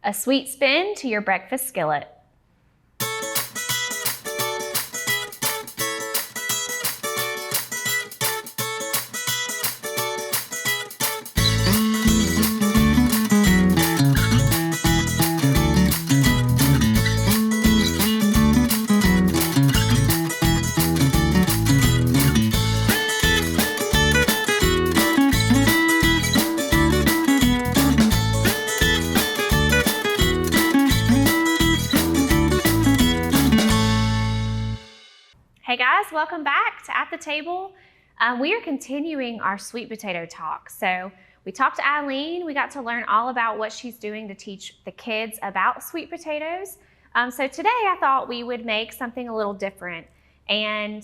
a sweet spin to your breakfast skillet. Hey guys, welcome back to At the Table. We are continuing our sweet potato talk. So we talked to Eileen, we got to learn all about what she's doing to teach the kids about sweet potatoes. So today I thought we would make something a little different. And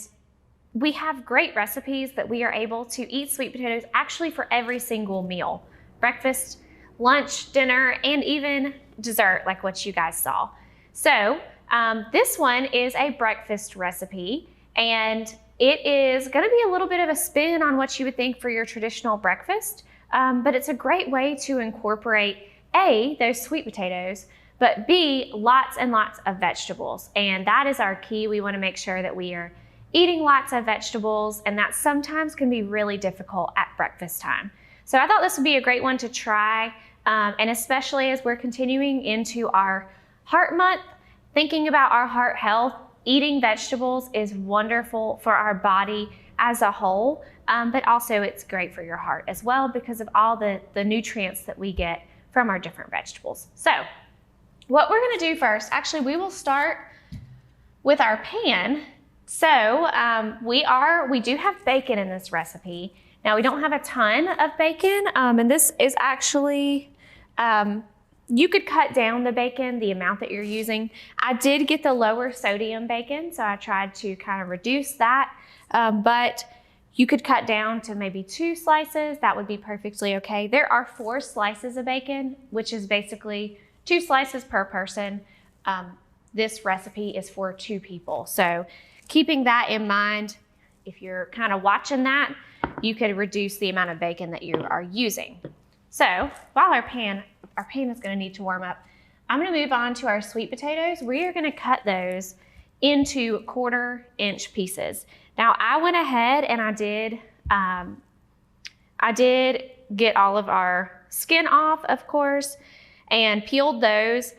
we have great recipes that we are able to eat sweet potatoes actually for every single meal. Breakfast, lunch, dinner, and even dessert like what you guys saw. So this one is a breakfast recipe, and it is going to be a little bit of a spin on what you would think for your traditional breakfast, but it's a great way to incorporate A, those sweet potatoes, but B, lots and lots of vegetables. And that is our key. We want to make sure that we are eating lots of vegetables, and that sometimes can be really difficult at breakfast time. So I thought this would be a great one to try, and especially as we're continuing into our heart month, thinking about our heart health, eating vegetables is wonderful for our body as a whole, but also it's great for your heart as well because of all the nutrients that we get from our different vegetables. So what we're gonna do first, actually we will start with our pan. So we do have bacon in this recipe. Now we don't have a ton of bacon, and this is actually, you could cut down the bacon, the amount that you're using. I did get the lower sodium bacon, so I tried to kind of reduce that, but you could cut down to maybe 2 slices. That would be perfectly okay. There are 4 slices of bacon, which is basically 2 slices per person. This recipe is for 2 people. So keeping that in mind, if you're kind of watching that, you could reduce the amount of bacon that you are using. So while our pan is going to need to warm up, I'm going to move on to our sweet potatoes. We are going to cut those into 1/4-inch pieces. Now I went ahead and I did get all of our skin off, of course, and peeled those.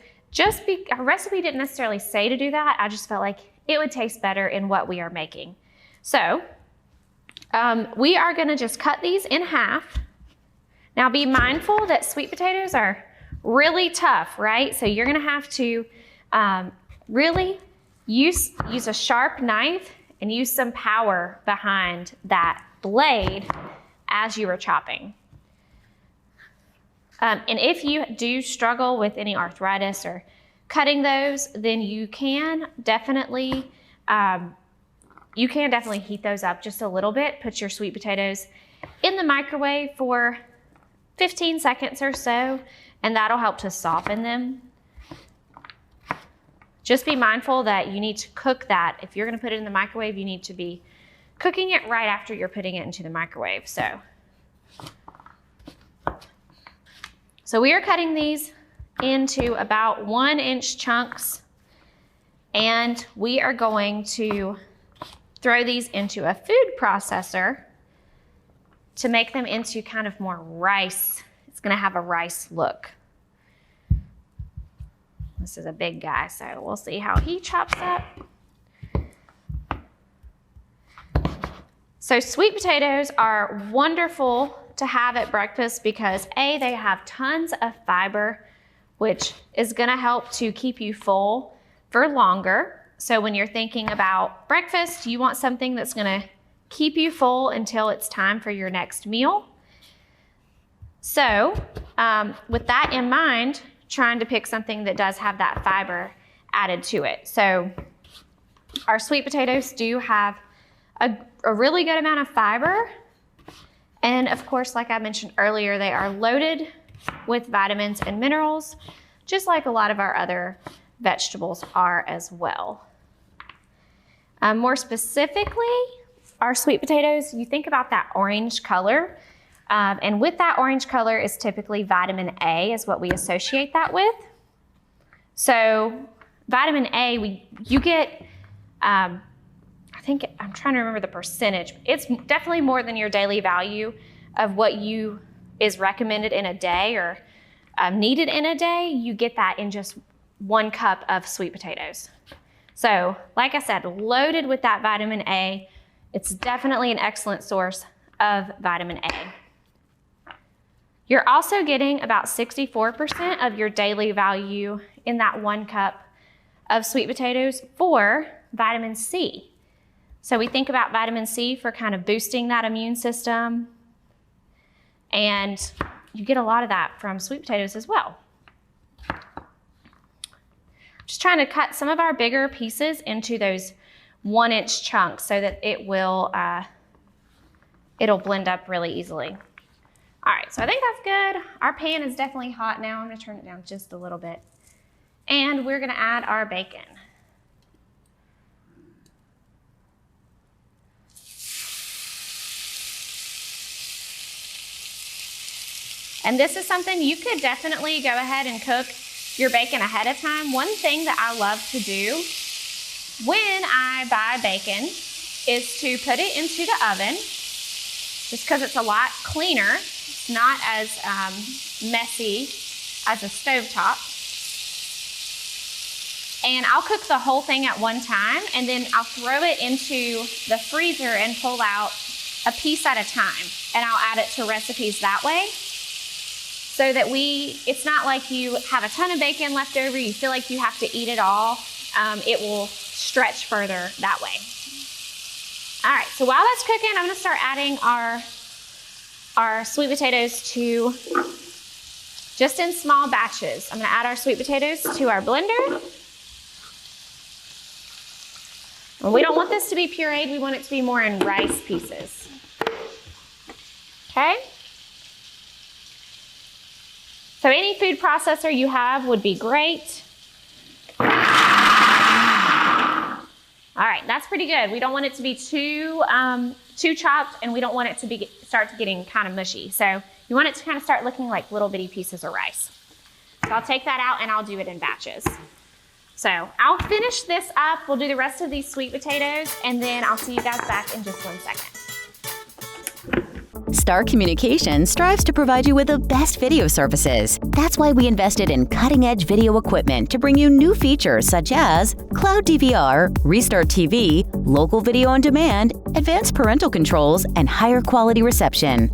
Our recipe didn't necessarily say to do that. I just felt like it would taste better in what we are making. So we are going to just cut these in half. Now be mindful that sweet potatoes are really tough, right? So you're gonna have to really use a sharp knife and use some power behind that blade as you are chopping. And if you do struggle with any arthritis or cutting those, then you can definitely heat those up just a little bit. Put your sweet potatoes in the microwave for 15 seconds or so, and that'll help to soften them. Just be mindful that you need to cook that. If you're gonna put it in the microwave, you need to be cooking it right after you're putting it into the microwave. So we are cutting these into about 1-inch chunks, and we are going to throw these into a food processor to make them into kind of more rice. It's gonna have a rice look. This is a big guy, so we'll see how he chops up. So sweet potatoes are wonderful to have at breakfast because A, they have tons of fiber, which is gonna help to keep you full for longer. So when you're thinking about breakfast, you want something that's gonna keep you full until it's time for your next meal. So with that in mind, trying to pick something that does have that fiber added to it. So our sweet potatoes do have a really good amount of fiber. And of course, like I mentioned earlier, they are loaded with vitamins and minerals, just like a lot of our other vegetables are as well. More specifically, our sweet potatoes, you think about that orange color, and with that orange color is typically vitamin A is what we associate that with. So vitamin A, you get, I think, I'm trying to remember the percentage. It's definitely more than your daily value of what is recommended in a day or needed in a day. You get that in just 1 cup of sweet potatoes. So, like I said, loaded with that vitamin A. It's definitely an excellent source of vitamin A. You're also getting about 64% of your daily value in that 1 cup of sweet potatoes for vitamin C. So we think about vitamin C for kind of boosting that immune system, and you get a lot of that from sweet potatoes as well. Just trying to cut some of our bigger pieces into those 1-inch chunks so that it'll blend up really easily. All right, so I think that's good. Our pan is definitely hot now. I'm gonna turn it down just a little bit. And we're gonna add our bacon. And this is something you could definitely go ahead and cook your bacon ahead of time. One thing that I love to do when I buy bacon is to put it into the oven, just because it's a lot cleaner. It's not as messy as a stovetop. And I'll cook the whole thing at one time, and then I'll throw it into the freezer and pull out a piece at a time. And I'll add it to recipes that way. So that it's not like you have a ton of bacon left over, you feel like you have to eat it all. It will stretch further that way. All right, so while that's cooking, I'm gonna start adding our sweet potatoes to, just in small batches. I'm gonna add our sweet potatoes to our blender. And we don't want this to be pureed, we want it to be more in rice pieces. Okay? So any food processor you have would be great. All right, that's pretty good. We don't want it to be too chopped, and we don't want it to start getting kind of mushy. So you want it to kind of start looking like little bitty pieces of rice. So I'll take that out and I'll do it in batches. So I'll finish this up. We'll do the rest of these sweet potatoes, and then I'll see you guys back in just 1 second. Star Communications strives to provide you with the best video services. That's why we invested in cutting-edge video equipment to bring you new features such as Cloud DVR, Restart TV, local video on demand, advanced parental controls, and higher quality reception.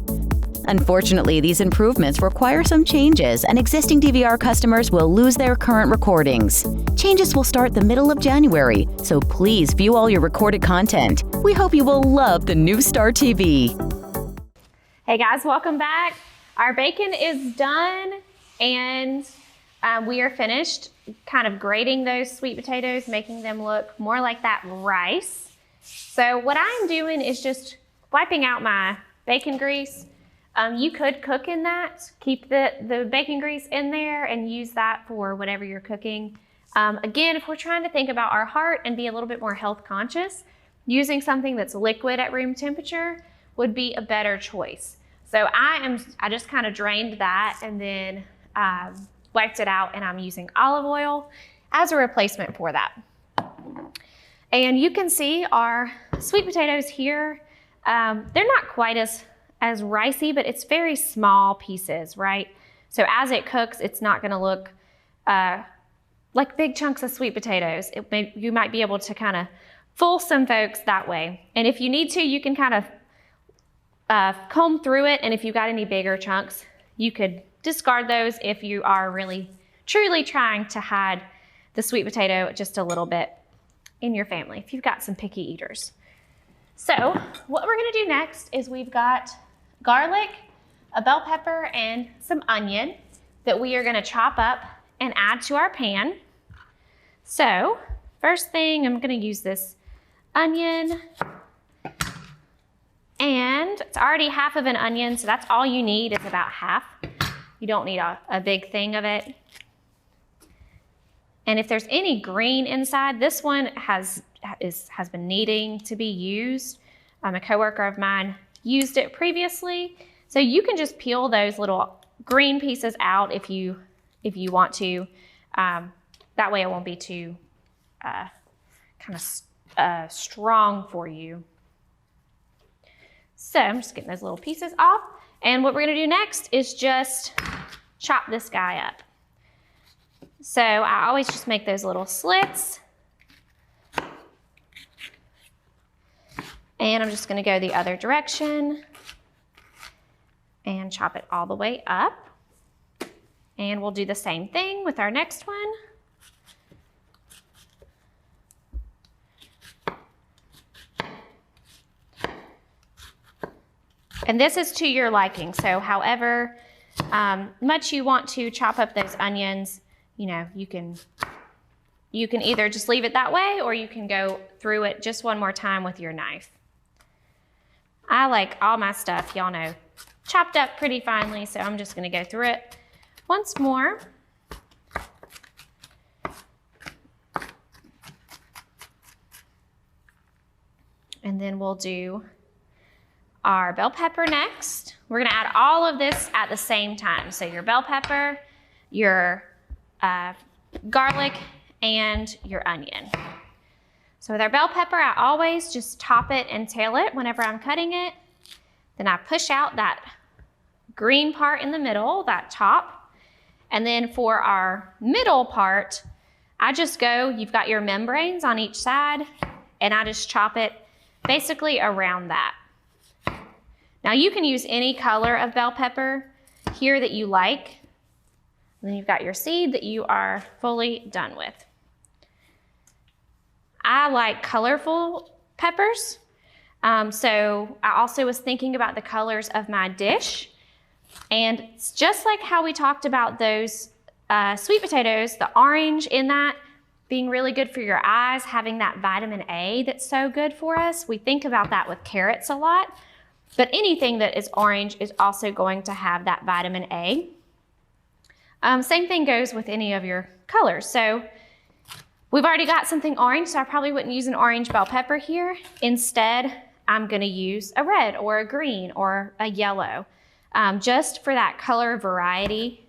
Unfortunately, these improvements require some changes, and existing DVR customers will lose their current recordings. Changes will start the middle of January, so please view all your recorded content. We hope you will love the new Star TV. Hey guys, welcome back. Our bacon is done, and we are finished kind of grating those sweet potatoes, making them look more like that rice. So what I'm doing is just wiping out my bacon grease. You could cook in that, keep the bacon grease in there and use that for whatever you're cooking. Again, if we're trying to think about our heart and be a little bit more health conscious, using something that's liquid at room temperature would be a better choice. So I just kind of drained that and then wiped it out, and I'm using olive oil as a replacement for that. And you can see our sweet potatoes here. They're not quite as ricey, but it's very small pieces, right? So as it cooks, it's not gonna look like big chunks of sweet potatoes. You might be able to kind of fool some folks that way. And if you need to, you can kind of comb through it, and if you've got any bigger chunks, you could discard those if you are really, truly trying to hide the sweet potato just a little bit in your family, if you've got some picky eaters. So what we're gonna do next is we've got garlic, a bell pepper, and some onion that we are gonna chop up and add to our pan. So first thing, I'm gonna use this onion. And it's already half of an onion, so that's all you need is about half. You don't need a big thing of it. And if there's any green inside, this one has been needing to be used. A coworker of mine used it previously. So you can just peel those little green pieces out if you want to. But That way it won't be too strong for you. So I'm just getting those little pieces off. And what we're gonna do next is just chop this guy up. So I always just make those little slits. And I'm just gonna go the other direction and chop it all the way up. And we'll do the same thing with our next one. And this is to your liking, so however much you want to chop up those onions, you know, you can either just leave it that way or you can go through it just one more time with your knife. I like all my stuff, y'all know, chopped up pretty finely, so I'm just gonna go through it once more. And then we'll do our bell pepper next. We're gonna add all of this at the same time. So your bell pepper, your garlic, and your onion. So with our bell pepper, I always just top it and tail it whenever I'm cutting it. Then I push out that green part in the middle, that top. And then for our middle part, I just go, you've got your membranes on each side, and I just chop it basically around that. Now you can use any color of bell pepper here that you like. And then you've got your seed that you are fully done with. I like colorful peppers. So I also was thinking about the colors of my dish. And it's just like how we talked about those sweet potatoes, the orange in that being really good for your eyes, having that vitamin A that's so good for us. We think about that with carrots a lot. But anything that is orange is also going to have that vitamin A. Same thing goes with any of your colors. So we've already got something orange, so I probably wouldn't use an orange bell pepper here. Instead, I'm gonna use a red or a green or a yellow, just for that color variety,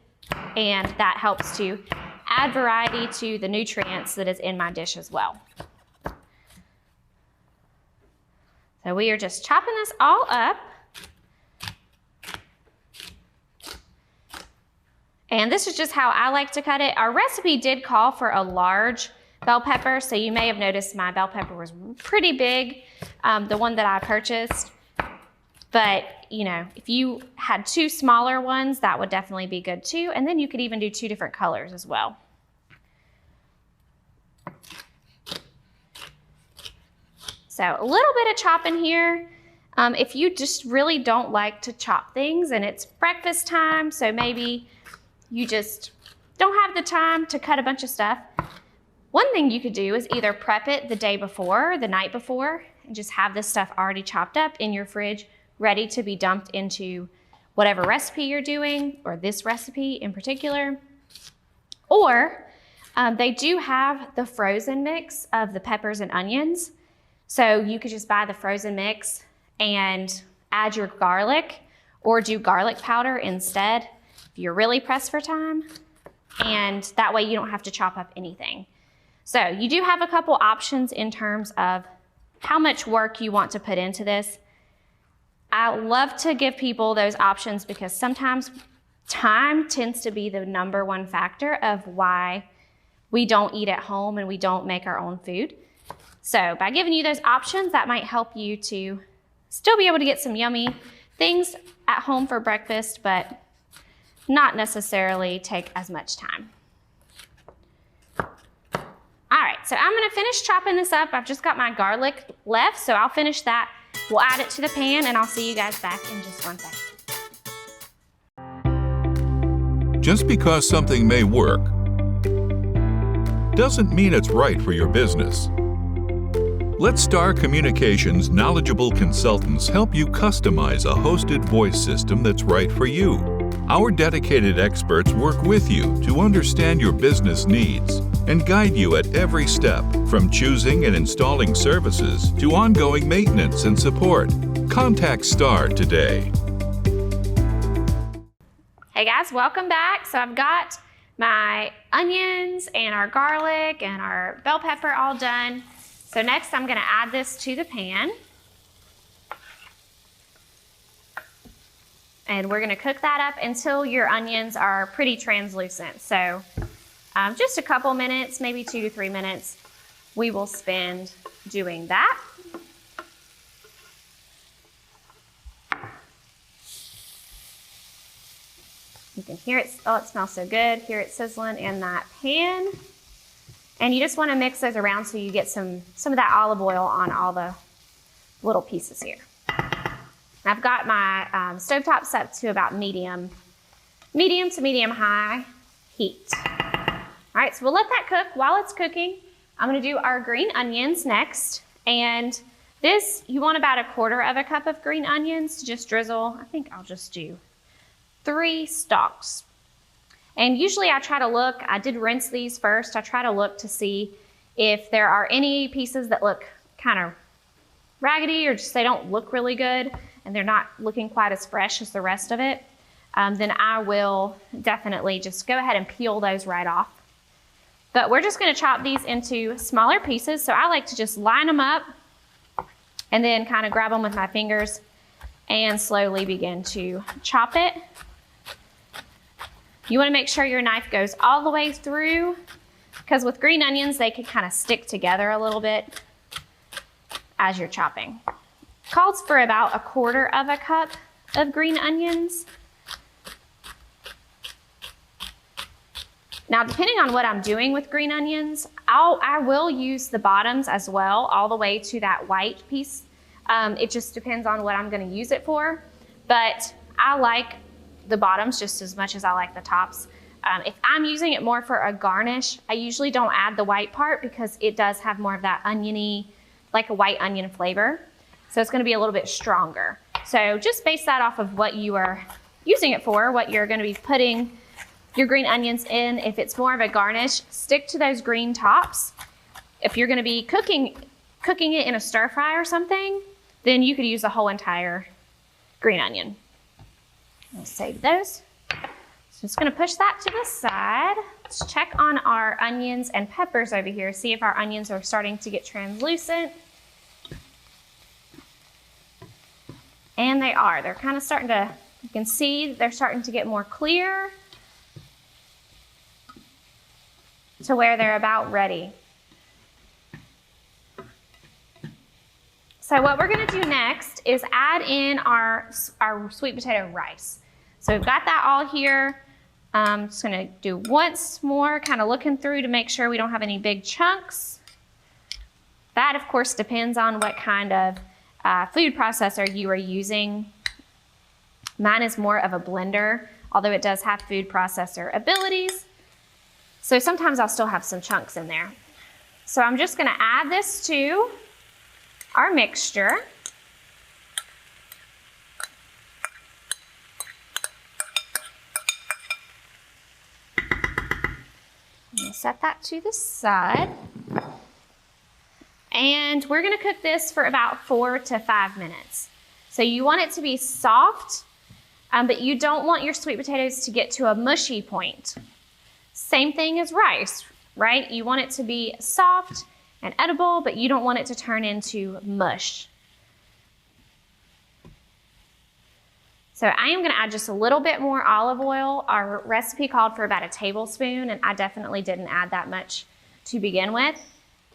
and that helps to add variety to the nutrients that is in my dish as well. So we are just chopping this all up. And this is just how I like to cut it. Our recipe did call for a large bell pepper, so you may have noticed my bell pepper was pretty big, the one that I purchased. But, you know, if you had two smaller ones, that would definitely be good too. And then you could even do two different colors as well. So a little bit of chopping here. If you just really don't like to chop things and it's breakfast time, so maybe you just don't have the time to cut a bunch of stuff, one thing you could do is either prep it the day before, the night before, and just have this stuff already chopped up in your fridge, ready to be dumped into whatever recipe you're doing, or this recipe in particular. Or they do have the frozen mix of the peppers and onions. So you could just buy the frozen mix and add your garlic, or do garlic powder instead if you're really pressed for time. And that way you don't have to chop up anything. So you do have a couple options in terms of how much work you want to put into this. I love to give people those options because sometimes time tends to be the #1 factor of why we don't eat at home and we don't make our own food. So by giving you those options, that might help you to still be able to get some yummy things at home for breakfast, but not necessarily take as much time. All right, so I'm gonna finish chopping this up. I've just got my garlic left, so I'll finish that. We'll add it to the pan and I'll see you guys back in just 1 second. Just because something may work doesn't mean it's right for your business. Let Star Communications' knowledgeable consultants help you customize a hosted voice system that's right for you. Our dedicated experts work with you to understand your business needs and guide you at every step, from choosing and installing services to ongoing maintenance and support. Contact Star today. Hey guys, welcome back. So I've got my onions and our garlic and our bell pepper all done. So next I'm gonna add this to the pan. And we're gonna cook that up until your onions are pretty translucent. So just a couple minutes, maybe 2 to 3 minutes, we will spend doing that. You can hear it, oh, it smells so good. Hear it sizzling in that pan. And you just wanna mix those around so you get some of that olive oil on all the little pieces here. I've got my stovetop set to about medium to medium high heat. All right, so we'll let that cook. While it's cooking, I'm gonna do our green onions next. And this, you want about 1/4 cup of green onions to just drizzle. I think I'll just do 3 stalks. And usually I try to look, I did rinse these first. I try to look to see if there are any pieces that look kind of raggedy or just they don't look really good and they're not looking quite as fresh as the rest of it. Then I will definitely just go ahead and peel those right off. But we're just gonna chop these into smaller pieces. So I like to just line them up and then kind of grab them with my fingers and slowly begin to chop it. You wanna make sure your knife goes all the way through because with green onions, they can kind of stick together a little bit as you're chopping. Calls for about 1/4 cup of green onions. Now, depending on what I'm doing with green onions, I will use the bottoms as well, all the way to that white piece. It just depends on what I'm gonna use it for, but I like the bottoms just as much as I like the tops. If I'm using it more for a garnish, I usually don't add the white part because it does have more of that oniony, like a white onion flavor. So it's gonna be a little bit stronger. So just base that off of what you are using it for, what you're gonna be putting your green onions in. If it's more of a garnish, stick to those green tops. If you're gonna be cooking it in a stir fry or something, then you could use the whole entire green onion. I'll save those. So just gonna push that to the side. Let's check on our onions and peppers over here, see if our onions are starting to get translucent. And they are. They're kind of starting to, you can see they're starting to get more clear to where they're about ready. So what we're gonna do next is add in our sweet potato rice. So we've got that all here. I'm just gonna do once more, kind of looking through to make sure we don't have any big chunks. That, of course, depends on what kind of food processor you are using. Mine is more of a blender, although it does have food processor abilities. So sometimes I'll still have some chunks in there. So I'm just gonna add this to our mixture. I'm gonna set that to the side. And we're gonna cook this for about 4 to 5 minutes. So you want it to be soft, but you don't want your sweet potatoes to get to a mushy point. Same thing as rice, right? You want it to be soft and edible, but you don't want it to turn into mush. So I am gonna add just a little bit more olive oil. Our recipe called for about 1 tablespoon, and I definitely didn't add that much to begin with.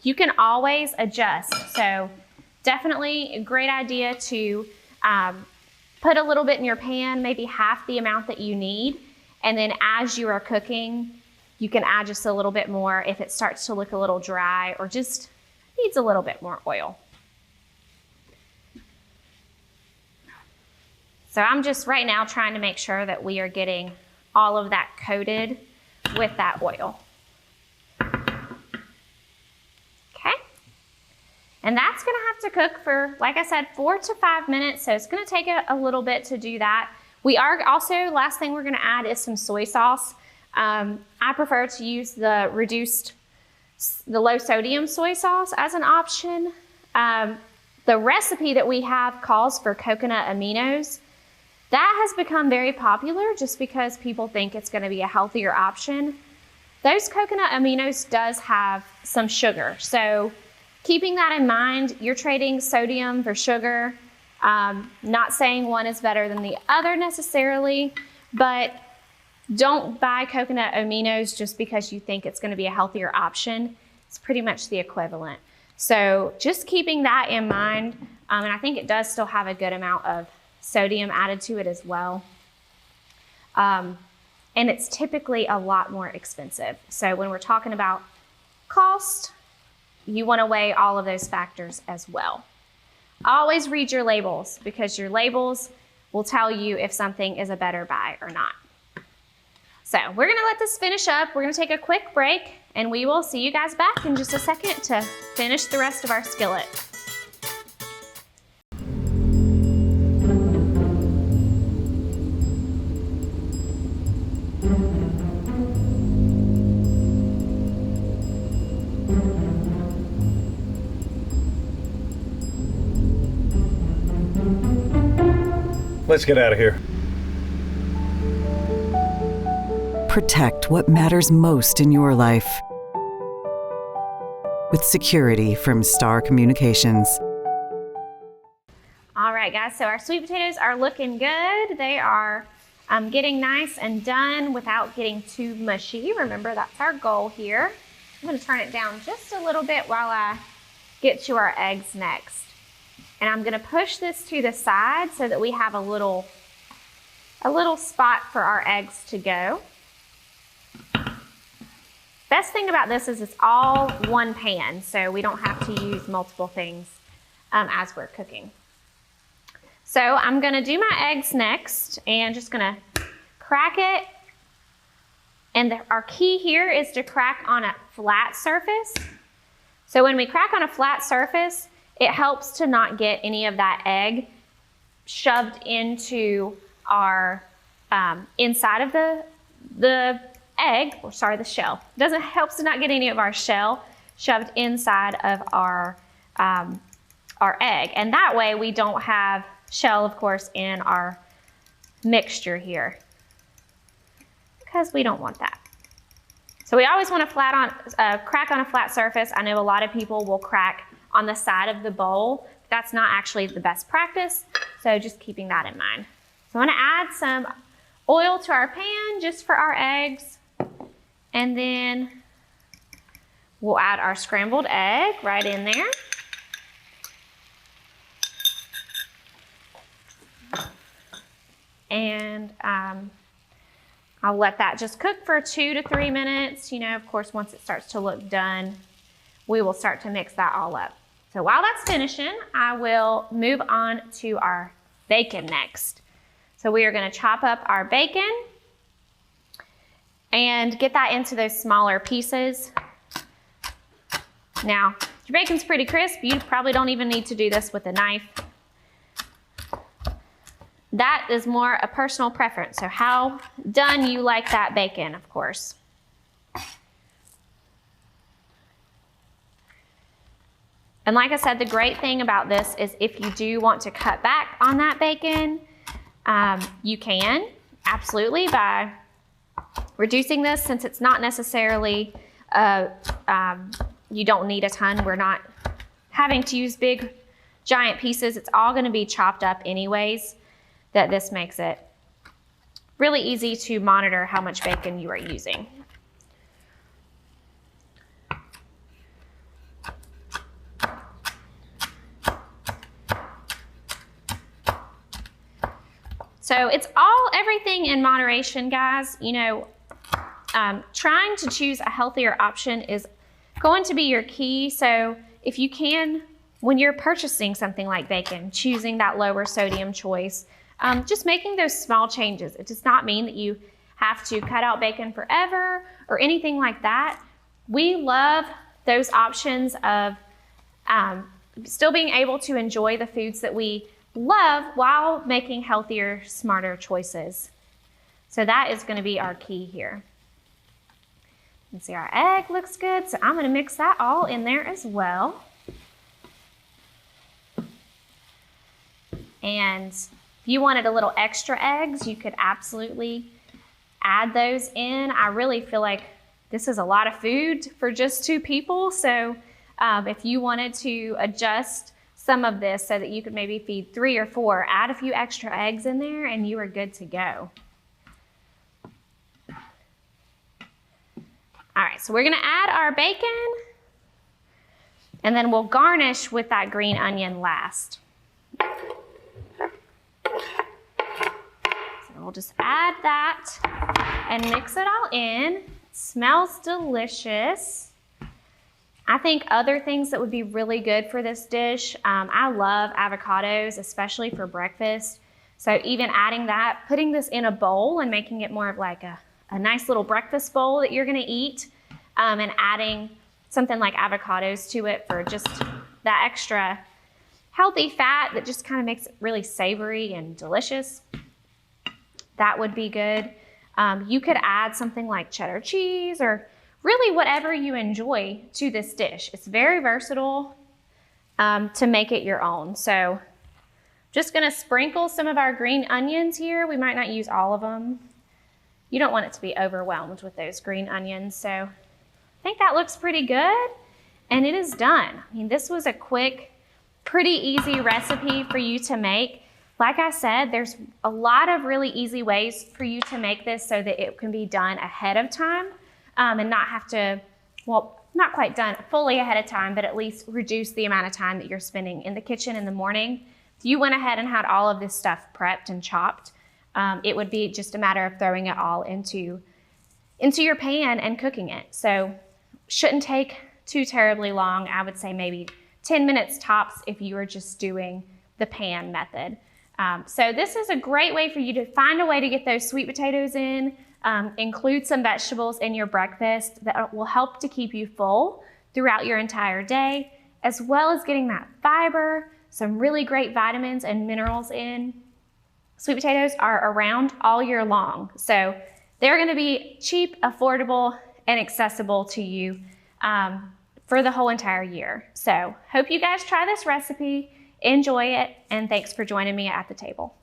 You can always adjust. So definitely a great idea to put a little bit in your pan, maybe half the amount that you need. And then as you are cooking, you can add just a little bit more if it starts to look a little dry or just needs a little bit more oil. So I'm just right now trying to make sure that we are getting all of that coated with that oil. And that's gonna have to cook for, like I said, 4 to 5 minutes. So it's gonna take a little bit to do that. We are also, last thing we're gonna add is some soy sauce. I prefer to use the low sodium soy sauce as an option. The recipe that we have calls for coconut aminos. That has become very popular just because people think it's gonna be a healthier option. those coconut aminos does have some sugar. So keeping that in mind, you're trading sodium for sugar. Not saying one is better than the other necessarily, but don't buy coconut aminos just because you think it's going to be a healthier option. It's pretty much the equivalent. So just keeping that in mind, and I think it does still have a good amount of sodium added to it as well. And it's typically a lot more expensive. So when we're talking about cost, you want to weigh all of those factors as well. Always read your labels, because your labels will tell you if something is a better buy or not. So we're going to let this finish up. We're going to take a quick break, and we will see you guys back in just a second to finish the rest of our skillet. Let's get out of here. Protect what matters most in your life with security from Star Communications. All right, guys, so our sweet potatoes are looking good. They are getting nice and done without getting too mushy. Remember, that's our goal here. I'm going to turn it down just a little bit while I get to our eggs next. And I'm going to push this to the side so that we have a little spot for our eggs to go. Best thing about this is it's all one pan, so we don't have to use multiple things as we're cooking. So I'm going to do my eggs next, and just going to crack it. And our key here is to crack on a flat surface. So when we crack on a flat surface, it helps to not get any of that egg shoved into our inside of the egg, or sorry, the shell. It helps to not get any of our shell shoved inside of our egg. And that way we don't have shell, of course, in our mixture here, because we don't want that. So we always want to crack on a flat surface. I know a lot of people will crack on the side of the bowl. That's not actually the best practice, so just keeping that in mind. So I'm going to add some oil to our pan just for our eggs, and then we'll add our scrambled egg right in there. And I'll let that just cook for 2 to 3 minutes. You know, of course, once it starts to look done, we will start to mix that all up. So while that's finishing, I will move on to our bacon next. So we are going to chop up our bacon and get that into those smaller pieces. Now, if your bacon's pretty crisp, you probably don't even need to do this with a knife. That is more a personal preference, so how done you like that bacon, of course. And like I said, the great thing about this is if you do want to cut back on that bacon, you can, absolutely, by reducing this, since it's not necessarily, you don't need a ton. We're not having to use big, giant pieces. It's all gonna be chopped up anyways. That this makes it really easy to monitor how much bacon you are using. So it's everything in moderation, guys. You know, trying to choose a healthier option is going to be your key. So if you can, when you're purchasing something like bacon, choosing that lower sodium choice, just making those small changes. It does not mean that you have to cut out bacon forever or anything like that. We love those options of still being able to enjoy the foods that we love while making healthier, smarter choices. So that is going to be our key here. You can see our egg looks good, so I'm going to mix that all in there as well. And if you wanted a little extra eggs, you could absolutely add those in. I really feel like this is a lot of food for just 2 people. So if you wanted to adjust some of this so that you could maybe feed 3 or 4, add a few extra eggs in there and you are good to go. All right, so we're gonna add our bacon and then we'll garnish with that green onion last. So we'll just add that and mix it all in. It smells delicious. I think other things that would be really good for this dish, I love avocados, especially for breakfast. So even adding that, putting this in a bowl and making it more of like a nice little breakfast bowl that you're gonna eat, and adding something like avocados to it for just that extra healthy fat that just kind of makes it really savory and delicious. That would be good. You could add something like cheddar cheese or really whatever you enjoy to this dish. It's very versatile to make it your own. So just gonna sprinkle some of our green onions here. We might not use all of them. You don't want it to be overwhelmed with those green onions. So I think that looks pretty good and it is done. I mean, this was a quick, pretty easy recipe for you to make. Like I said, there's a lot of really easy ways for you to make this so that it can be done ahead of time and not have to, well, not quite done fully ahead of time, but at least reduce the amount of time that you're spending in the kitchen in the morning. If you went ahead and had all of this stuff prepped and chopped, it would be just a matter of throwing it all into your pan and cooking it. So shouldn't take too terribly long. I would say maybe 10 minutes tops if you were just doing the pan method. So this is a great way for you to find a way to get those sweet potatoes in, include some vegetables in your breakfast that will help to keep you full throughout your entire day, as well as getting that fiber, some really great vitamins and minerals in. Sweet potatoes are around all year long, so they're gonna be cheap, affordable, and accessible to you for the whole entire year. So hope you guys try this recipe, enjoy it, and thanks for joining me at the table.